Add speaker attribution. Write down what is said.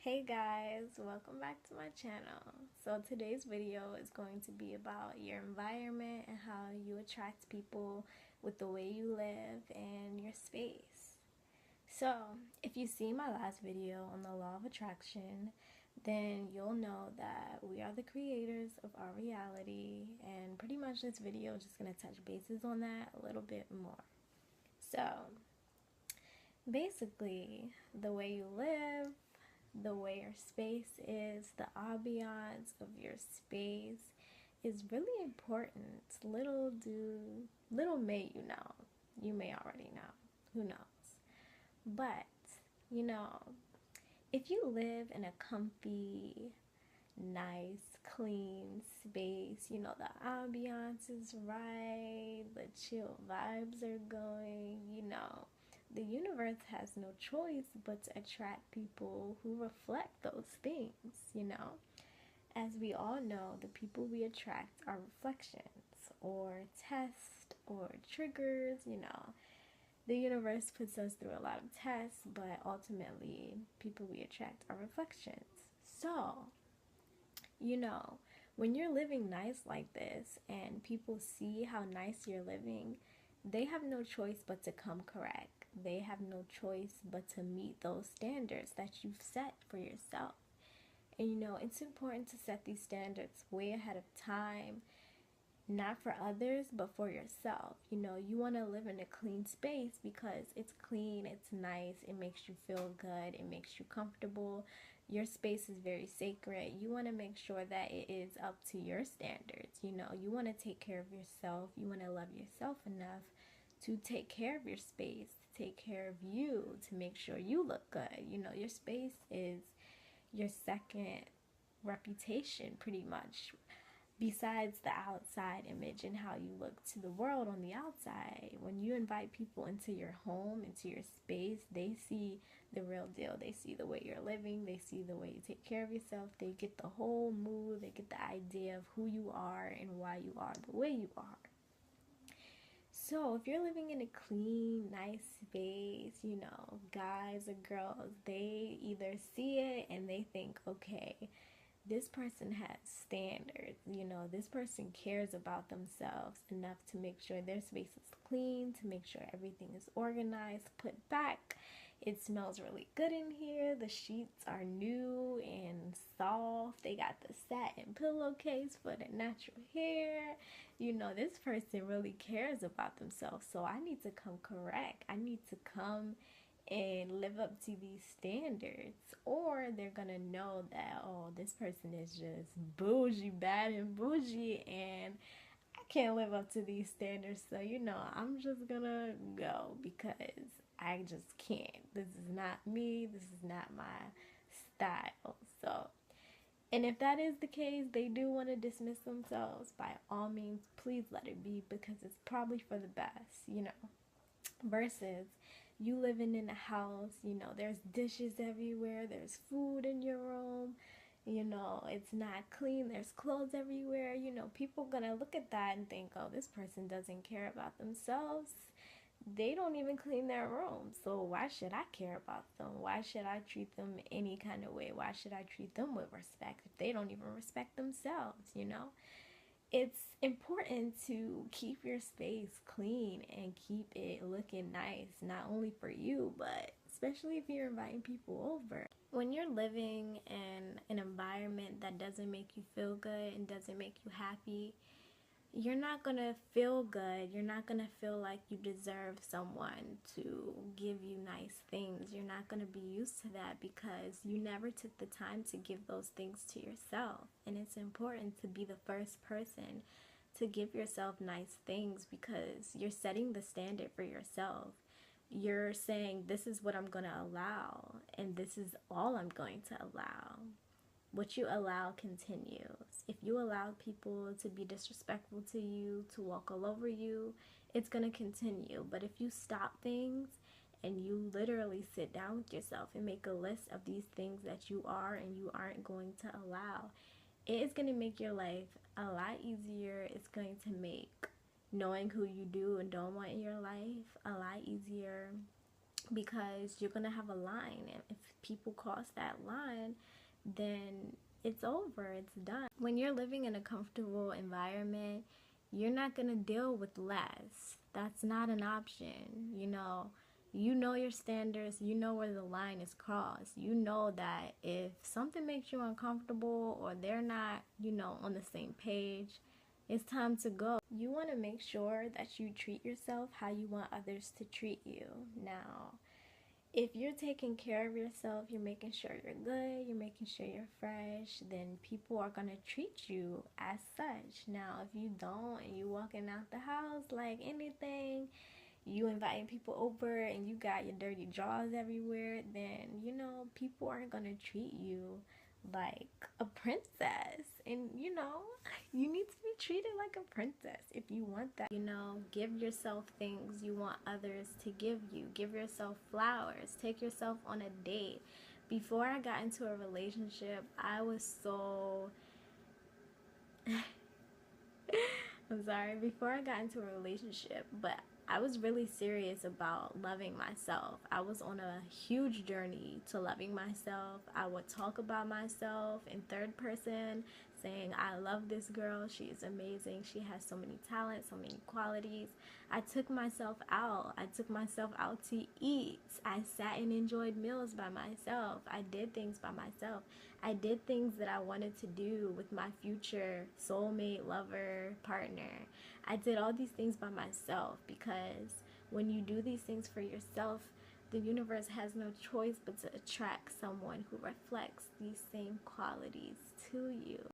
Speaker 1: Hey guys, welcome back to my channel. So today's video is going to be about your environment and how you attract people with the way you live and your space. So if you see my last video on the law of attraction, then you'll know that we are the creators of our reality, and pretty much this video is just going to touch bases on that a little bit more. So basically, the way you live, the way your space is, the ambiance of your space is really important. Little may you know. You may already know. Who knows? But, you know, if you live in a comfy, nice, clean space, the ambiance is right, the chill vibes are going, the universe has no choice but to attract people who reflect those things. As we all know, the people we attract are reflections or tests or triggers. The universe puts us through a lot of tests, but ultimately, people we attract are reflections. So, you know, when you're living nice like this and people see how nice you're living, they have no choice but to come correct. They have no choice but to meet those standards that you've set for yourself. And it's important to set these standards way ahead of time, not for others, but for yourself. You want to live in a clean space because it's clean, it's nice, it makes you feel good, it makes you comfortable. Your space is very sacred. You want to make sure that it is up to your standards. You want to take care of yourself. You want to love yourself enough to take care of your space, to take care of you, to make sure you look good. Your space is your second reputation, pretty much, besides the outside image and how you look to the world on the outside. When you invite people into your home, into your space, they see the real deal. They see the way you're living, they see the way you take care of yourself, they get the whole mood, they get the idea of who you are and why you are the way you are. So if you're living in a clean, nice space, guys or girls, they either see it and they think, okay, this person has standards. This person cares about themselves enough to make sure their space is clean, to make sure everything is organized, put back. It smells really good in here. The sheets are new and soft. They got the satin pillowcase for the natural hair. This person really cares about themselves. So I need to come correct. I need to come and live up to these standards, or they're gonna know that, oh, this person is just bougie, bad and bougie, and I can't live up to these standards. So I'm just gonna go because I just can't. This is not me. This is not my style. So, and if that is the case, they do want to dismiss themselves, by all means, please let it be, because it's probably for the best. Versus you living in a house, there's dishes everywhere, there's food in your room, it's not clean, there's clothes everywhere. People gonna look at that and think, oh, this person doesn't care about themselves. They don't even clean their room, so why should I care about them? Why should I treat them any kind of way? Why should I treat them with respect if they don't even respect themselves? It's important to keep your space clean and keep it looking nice, not only for you, but especially if you're inviting people over. When you're living in an environment that doesn't make you feel good and doesn't make you happy, you're not gonna feel good. You're not gonna feel like you deserve someone to give you nice things. You're not gonna be used to that because you never took the time to give those things to yourself. And it's important to be the first person to give yourself nice things, because you're setting the standard for yourself. You're saying, this is what I'm gonna allow, and this is all I'm going to allow. What you allow continues. If you allow people to be disrespectful to you, to walk all over you, it's going to continue. But if you stop things and you literally sit down with yourself and make a list of these things that you are and you aren't going to allow, it is going to make your life a lot easier. It's going to make knowing who you do and don't want in your life a lot easier. because you're gonna have a line. And if people cross that line, then it's over, it's done. When you're living in a comfortable environment, you're not gonna deal with less. That's not an option. You know your standards, you know where the line is crossed. You know that if something makes you uncomfortable or they're not, on the same page, it's time to go. You want to make sure that you treat yourself how you want others to treat you. Now, if you're taking care of yourself, you're making sure you're good, you're making sure you're fresh, then people are going to treat you as such. Now, if you don't and you walking out the house like anything, you inviting people over and you got your dirty drawers everywhere, then, people aren't going to treat you like a princess. And, you need to be treated like a princess if you want that. Give yourself things you want others to give you. Give yourself flowers. Take yourself on a date. Before I got into a relationship, I was so... I'm sorry, before I got into a relationship, but I was really serious about loving myself. I was on a huge journey to loving myself. I would talk about myself in third person, saying, I love this girl. She is amazing. She has so many talents, so many qualities. I took myself out. I took myself out to eat. I sat and enjoyed meals by myself. I did things by myself. I did things that I wanted to do with my future soulmate, lover, partner. I did all these things by myself because when you do these things for yourself, the universe has no choice but to attract someone who reflects these same qualities to you.